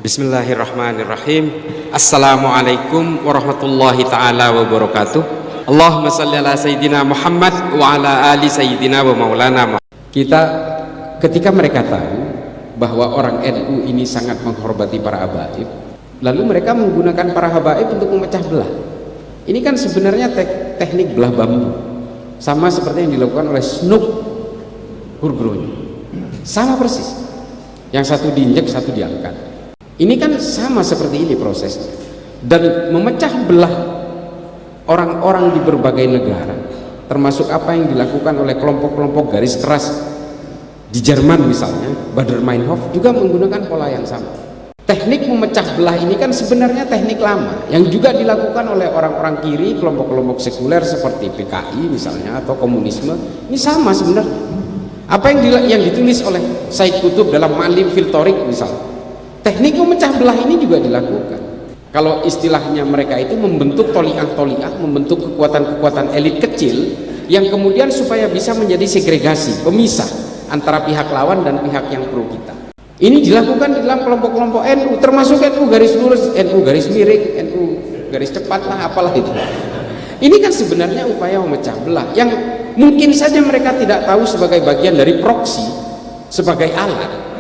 Bismillahirrahmanirrahim. Assalamualaikum warahmatullahi ta'ala wabarakatuh. Allahumma salli ala Sayyidina Muhammad wa ala ali Sayyidina wa maulana Muhammad. Ketika mereka tahu bahwa orang NU ini sangat menghormati para habaib, lalu mereka menggunakan para habaib untuk memecah belah. Ini kan sebenarnya teknik belah bambu, sama seperti yang dilakukan oleh Snoop Hurgronya, sama persis. Yang satu diinjek, satu diangkat. Ini kan sama seperti ini prosesnya. Dan memecah belah orang-orang di berbagai negara, termasuk apa yang dilakukan oleh kelompok-kelompok garis keras di Jerman misalnya, Baader-Meinhof juga menggunakan pola yang sama. Teknik memecah belah ini kan sebenarnya teknik lama yang juga dilakukan oleh orang-orang kiri, kelompok-kelompok sekuler seperti PKI misalnya atau komunisme. Ini sama sebenarnya. Apa yang ditulis oleh Said Qutb dalam Ma'alim fil Thariq misalnya, teknik memecah belah ini juga dilakukan. Kalau istilahnya mereka itu membentuk toliah-toliah, membentuk kekuatan-kekuatan elit kecil yang kemudian supaya bisa menjadi segregasi, pemisah antara pihak lawan dan pihak yang pro kita. Ini dilakukan di dalam kelompok-kelompok NU, termasuk NU garis lurus, NU garis miring, NU garis cepat lah, apalah itu. Ini kan sebenarnya upaya memecah belah yang mungkin saja mereka tidak tahu sebagai bagian dari proksi, sebagai alat.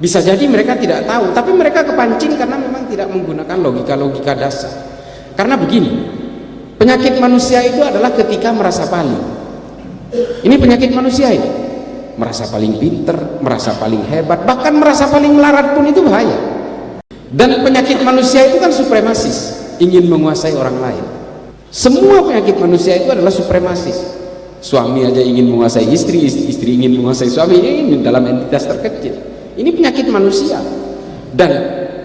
Bisa jadi mereka tidak tahu, tapi mereka kepancing karena memang tidak menggunakan logika-logika dasar. Karena begini, penyakit manusia itu adalah ketika merasa paling. Ini penyakit manusia ini, merasa paling pinter, merasa paling hebat, bahkan merasa paling melarat pun itu bahaya. Dan penyakit manusia itu kan supremasis, ingin menguasai orang lain. Semua penyakit manusia itu adalah supremasis. Suami aja ingin menguasai istri, istri ingin menguasai suami, ini dalam entitas terkecil. Ini penyakit manusia. Dan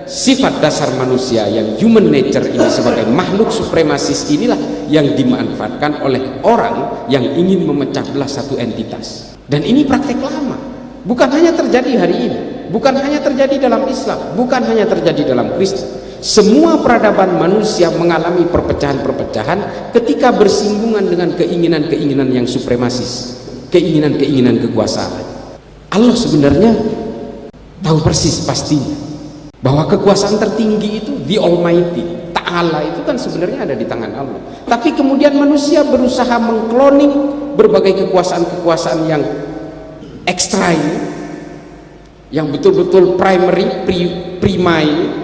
sifat dasar manusia yang human nature ini sebagai makhluk supremasis inilah yang dimanfaatkan oleh orang yang ingin memecah belah satu entitas. Dan ini praktek lama, bukan hanya terjadi hari ini, bukan hanya terjadi dalam Islam, bukan hanya terjadi dalam Kristen. Semua peradaban manusia mengalami perpecahan-perpecahan ketika bersinggungan dengan keinginan-keinginan yang supremasis, keinginan-keinginan kekuasaan. Allah sebenarnya tahu persis pastinya bahwa kekuasaan tertinggi itu the Almighty, Ta'ala itu kan sebenarnya ada di tangan Allah. Tapi kemudian manusia berusaha mengkloning berbagai kekuasaan-kekuasaan yang ekstra ini, yang betul-betul prima ini,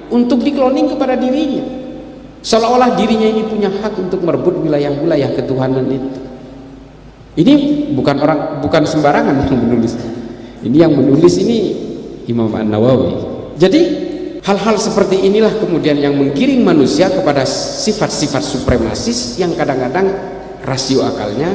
untuk dikloning kepada dirinya, seolah-olah dirinya ini punya hak untuk merebut wilayah-wilayah ketuhanan itu. Ini bukan sembarangan yang menulis. Ini yang menulis ini Imam An-Nawawi. Jadi hal-hal seperti inilah kemudian yang menggiring manusia kepada sifat-sifat supremasis yang kadang-kadang rasio akalnya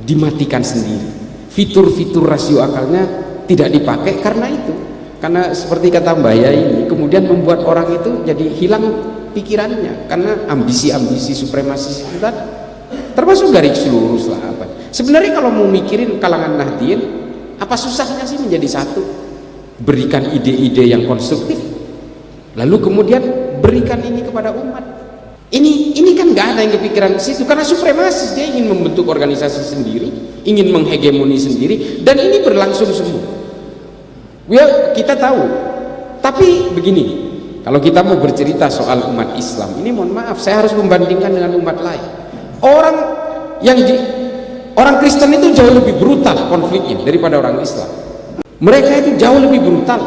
dimatikan sendiri. Fitur-fitur rasio akalnya tidak dipakai karena itu. Karena seperti kata Mbak Ya ini kemudian membuat orang itu jadi hilang pikirannya karena ambisi-ambisi supremasis itu tadi. Termasuk garis lurus lah apa. Sebenarnya kalau mau mikirin kalangan Nahdien, apa susahnya sih menjadi satu? Berikan ide-ide yang konstruktif, lalu kemudian berikan ini kepada umat. Ini kan nggak ada yang kepikiran ke situ karena supremasis, dia ingin membentuk organisasi sendiri, ingin menghegemoni sendiri, dan ini berlangsung semua. Kita tahu. Tapi begini, kalau kita mau bercerita soal umat Islam ini, mohon maaf, saya harus membandingkan dengan umat lain. Orang Kristen itu jauh lebih brutal konfliknya daripada orang Islam. Mereka itu jauh lebih brutal,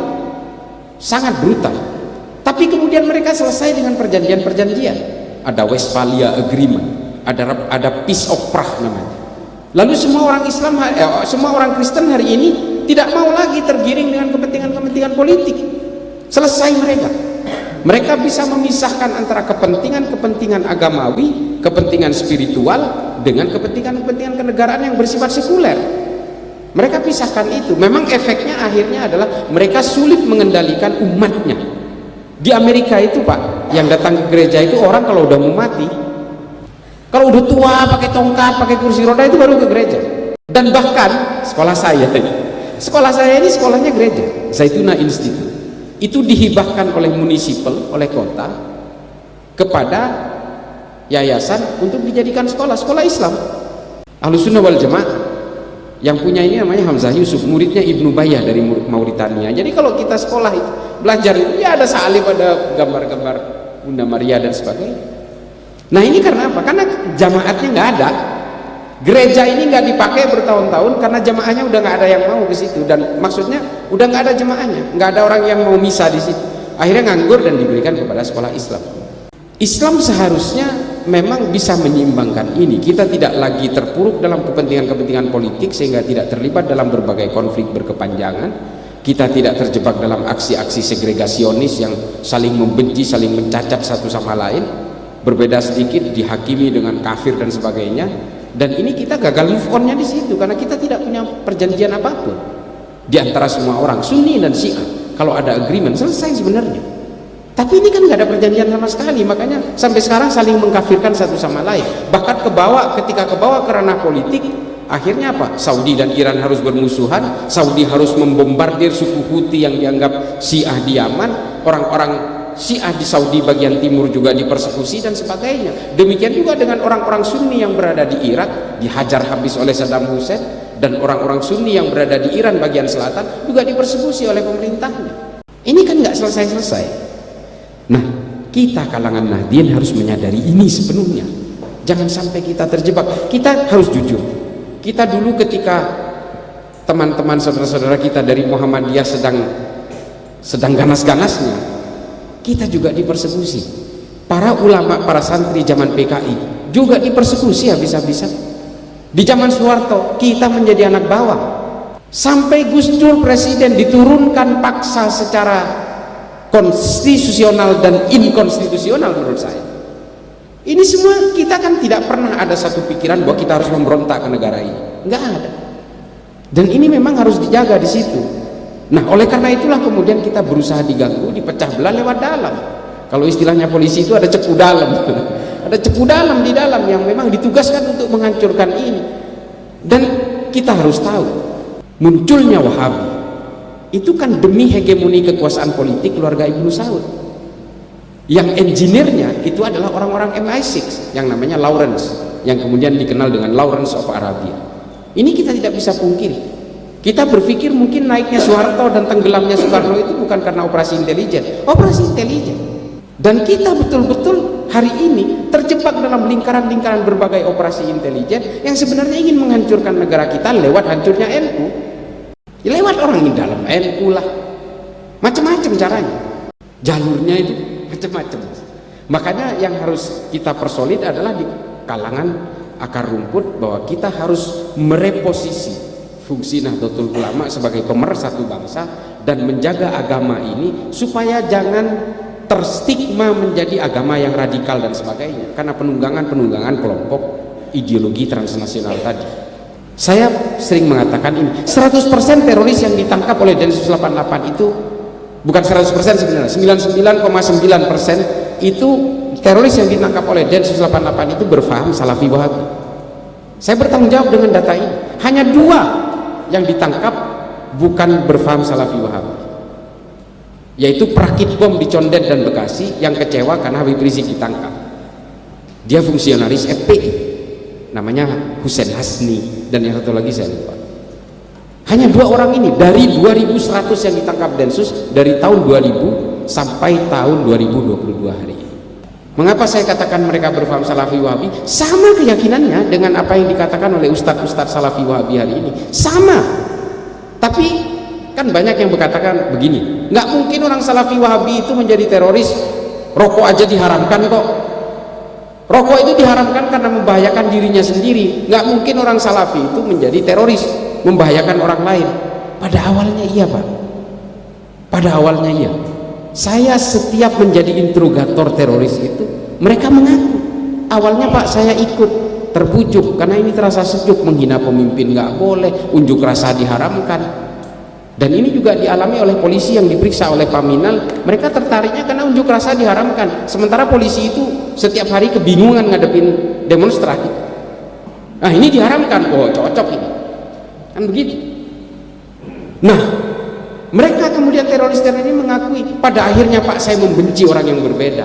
sangat brutal. Tapi kemudian mereka selesai dengan perjanjian-perjanjian. Ada Westphalia Agreement, ada Peace of Prague namanya. Lalu semua orang Kristen hari ini tidak mau lagi tergiring dengan kepentingan-kepentingan politik. Selesai mereka. Mereka bisa memisahkan antara kepentingan-kepentingan agamawi, kepentingan spiritual dengan kepentingan-kepentingan kenegaraan yang bersifat sekuler. Mereka pisahkan itu. Memang efeknya akhirnya adalah mereka sulit mengendalikan umatnya. Di Amerika itu Pak, yang datang ke gereja itu orang kalau udah mau mati, kalau udah tua pakai tongkat, pakai kursi roda itu baru ke gereja. Dan bahkan sekolah saya ini sekolahnya gereja, Zaituna Institute. Itu dihibahkan oleh munisipal, oleh kota kepada yayasan untuk dijadikan sekolah Islam Ahlussunnah wal Jamaah. Yang punya ini namanya Hamzah Yusuf, muridnya Ibnu Bayyah dari Mauritania. Jadi kalau kita sekolah belajar itu ya ada salib, ada gambar-gambar Bunda Maria dan sebagainya. Nah ini karena apa? Karena jamaatnya nggak ada. Gereja ini nggak dipakai bertahun-tahun karena jamaahnya udah nggak ada yang mau ke situ, dan maksudnya udah nggak ada jamaahnya, nggak ada orang yang mau misa di situ. Akhirnya nganggur dan diberikan kepada sekolah Islam. Islam seharusnya memang bisa menyeimbangkan ini. Kita tidak lagi terpuruk dalam kepentingan-kepentingan politik sehingga tidak terlibat dalam berbagai konflik berkepanjangan. Kita tidak terjebak dalam aksi-aksi segregasionis yang saling membenci, saling mencacat satu sama lain, berbeda sedikit dihakimi dengan kafir dan sebagainya. Dan ini kita gagal move on-nya di situ karena kita tidak punya perjanjian apapun di antara semua orang Sunni dan Syiah. Kalau ada agreement selesai sebenarnya. Tapi ini kan nggak ada perjanjian sama sekali, makanya sampai sekarang saling mengkafirkan satu sama lain. Bahkan ketika kebawa ke ranah politik, akhirnya apa? Saudi dan Iran harus bermusuhan. Saudi harus membombardir suku Houthi yang dianggap Syiah di Yaman. Orang-orang Syiah di Saudi bagian timur juga dipersekusi dan sebagainya. Demikian juga dengan orang-orang Sunni yang berada di Irak, dihajar habis oleh Saddam Hussein, dan orang-orang Sunni yang berada di Iran bagian selatan juga dipersekusi oleh pemerintahnya. Ini kan nggak selesai-selesai. Nah, kita kalangan Nahdien harus menyadari ini sepenuhnya. Jangan sampai kita terjebak. Kita harus jujur. Kita dulu ketika teman-teman saudara-saudara kita dari Muhammadiyah sedang ganas-ganasnya, kita juga dipersekusi. Para ulama, para santri zaman PKI juga dipersekusi habis-habisan. Di zaman Soeharto kita menjadi anak bawang, sampai Gus Dur presiden diturunkan paksa secara konstitusional dan inkonstitusional menurut saya. Ini semua kita kan tidak pernah ada satu pikiran bahwa kita harus memberontak ke negara ini, nggak ada. Dan ini memang harus dijaga di situ. Nah, oleh karena itulah kemudian kita berusaha diganggu, dipecah belah lewat dalam. Kalau istilahnya polisi itu ada cepu dalam. Ada cepu dalam di dalam yang memang ditugaskan untuk menghancurkan ini. Dan kita harus tahu, munculnya Wahabi itu kan demi hegemoni kekuasaan politik keluarga Ibnu Saud. Yang engineer-nya itu adalah orang-orang MI6 yang namanya Lawrence, yang kemudian dikenal dengan Lawrence of Arabia. Ini kita tidak bisa pungkiri. Kita berpikir mungkin naiknya Soeharto dan tenggelamnya Soekarno itu bukan karena operasi intelijen. Operasi intelijen. Dan kita betul-betul hari ini terjebak dalam lingkaran-lingkaran berbagai operasi intelijen yang sebenarnya ingin menghancurkan negara kita lewat hancurnya NU. Ya, lewat orang di dalam NU lah. Macam-macam caranya. Jalurnya itu macam-macam. Makanya yang harus kita persolid adalah di kalangan akar rumput bahwa kita harus mereposisi fungsi Nahdlatul Ulama sebagai pemersatu bangsa dan menjaga agama ini supaya jangan terstigma menjadi agama yang radikal dan sebagainya karena penunggangan kelompok ideologi transnasional tadi. Saya sering mengatakan ini, 100% teroris yang ditangkap oleh Densus 88 itu bukan 100% sebenarnya, 99,9% itu teroris yang ditangkap oleh Densus 88 itu berfaham Salafi Wahabi. Saya bertanggung jawab dengan data ini. Hanya 2 yang ditangkap bukan berfaham Salafi Wahabi, yaitu perakit bom di Condet dan Bekasi yang kecewa karena Habib Rizik ditangkap. Dia fungsionaris FPI, namanya Hussein Hasni, dan yang satu lagi saya lupa. Hanya 2 orang ini dari 2.100 yang ditangkap Densus dari tahun 2000 sampai tahun 2022 hari ini. Mengapa saya katakan mereka berfaham Salafi Wahabi? Sama keyakinannya dengan apa yang dikatakan oleh ustadz-ustadz Salafi Wahabi hari ini, sama. Tapi kan banyak yang berkatakan begini, nggak mungkin orang Salafi Wahabi itu menjadi teroris, rokok aja diharamkan kok. Rokok itu diharamkan karena membahayakan dirinya sendiri. Nggak mungkin orang Salafi itu menjadi teroris, membahayakan orang lain. Pada awalnya iya Pak, pada awalnya iya. Saya setiap menjadi interrogator teroris itu, mereka mengaku awalnya Pak saya ikut terbujuk karena ini terasa sejuk, menghina pemimpin nggak boleh, unjuk rasa diharamkan. Dan ini juga dialami oleh polisi yang diperiksa oleh Paminal. Mereka tertariknya karena unjuk rasa diharamkan, sementara polisi itu setiap hari kebingungan ngadepin demonstrasi. Nah ini diharamkan, oh cocok ini kan begitu. Nah mereka kemudian teroris-teroris ini mengakui pada akhirnya Pak saya membenci orang yang berbeda.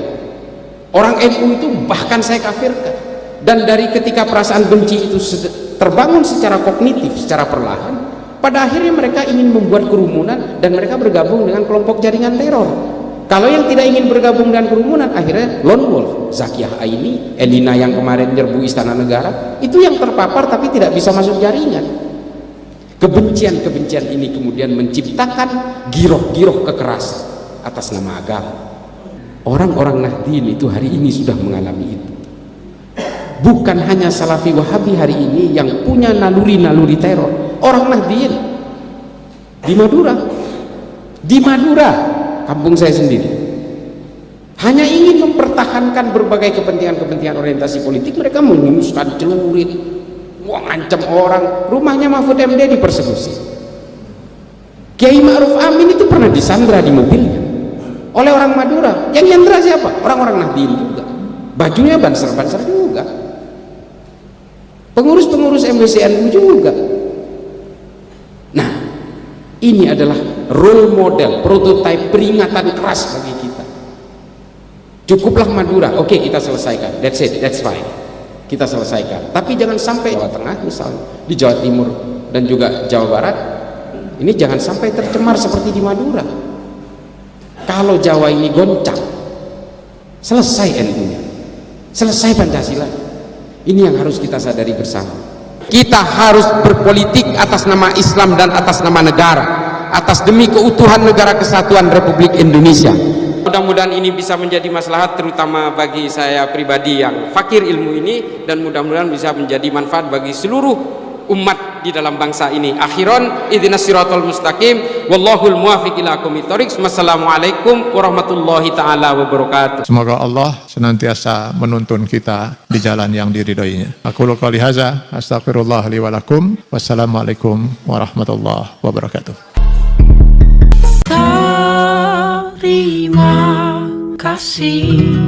Orang NU itu bahkan saya kafirkan. Dan dari ketika perasaan benci itu terbangun secara kognitif, secara perlahan, pada akhirnya mereka ingin membuat kerumunan dan mereka bergabung dengan kelompok jaringan teror. Kalau yang tidak ingin bergabung dengan kerumunan, akhirnya lone wolf. Zakiyah Aini, Elina yang kemarin nyerbu Istana Negara, itu yang terpapar tapi tidak bisa masuk jaringan. Kebencian-kebencian ini kemudian menciptakan giroh-giroh kekerasan atas nama agama. Orang-orang Nahdien itu hari ini sudah mengalami itu. Bukan hanya Salafi Wahabi hari ini yang punya naluri-naluri teror. Orang Nahdien di Madura, kampung saya sendiri, hanya ingin mempertahankan berbagai kepentingan-kepentingan orientasi politik. Mereka menghunuskan celurit, ngancam orang. Rumahnya Mahfud MD dipersekusi. Kiai Ma'ruf Amin itu pernah disandra di mobilnya oleh orang Madura. Yang nyandra siapa? Orang-orang Nahdien juga, bajunya banser-banser juga, pengurus-pengurus MWCNU juga. Nah, ini adalah role model, prototipe peringatan keras bagi kita. Cukuplah Madura, oke, kita selesaikan, that's it, that's fine, kita selesaikan. Tapi jangan sampai Jawa Tengah misalnya, di Jawa Timur dan juga Jawa Barat, ini jangan sampai tercemar seperti di Madura. Kalau Jawa ini goncang, selesai NU-nya, selesai Pancasila. Ini yang harus kita sadari bersama. Kita harus berpolitik atas nama Islam dan atas nama negara, atas demi keutuhan negara kesatuan Republik Indonesia. Mudah-mudahan ini bisa menjadi maslahat terutama bagi saya pribadi yang fakir ilmu ini, dan mudah-mudahan bisa menjadi manfaat bagi seluruh umat di dalam bangsa ini. Akhiran, ihdinas siratal mustaqim, wallahul muwaffiq ila aqwamit thoriq. Wassalamualaikum warahmatullahi taala wabarakatuh. Semoga Allah senantiasa menuntun kita di jalan yang diridhoinya. Aku qouli hadza, astaghfirullah li wa lakum. Wassalamualaikum warahmatullahi wabarakatuh. Terima kasih.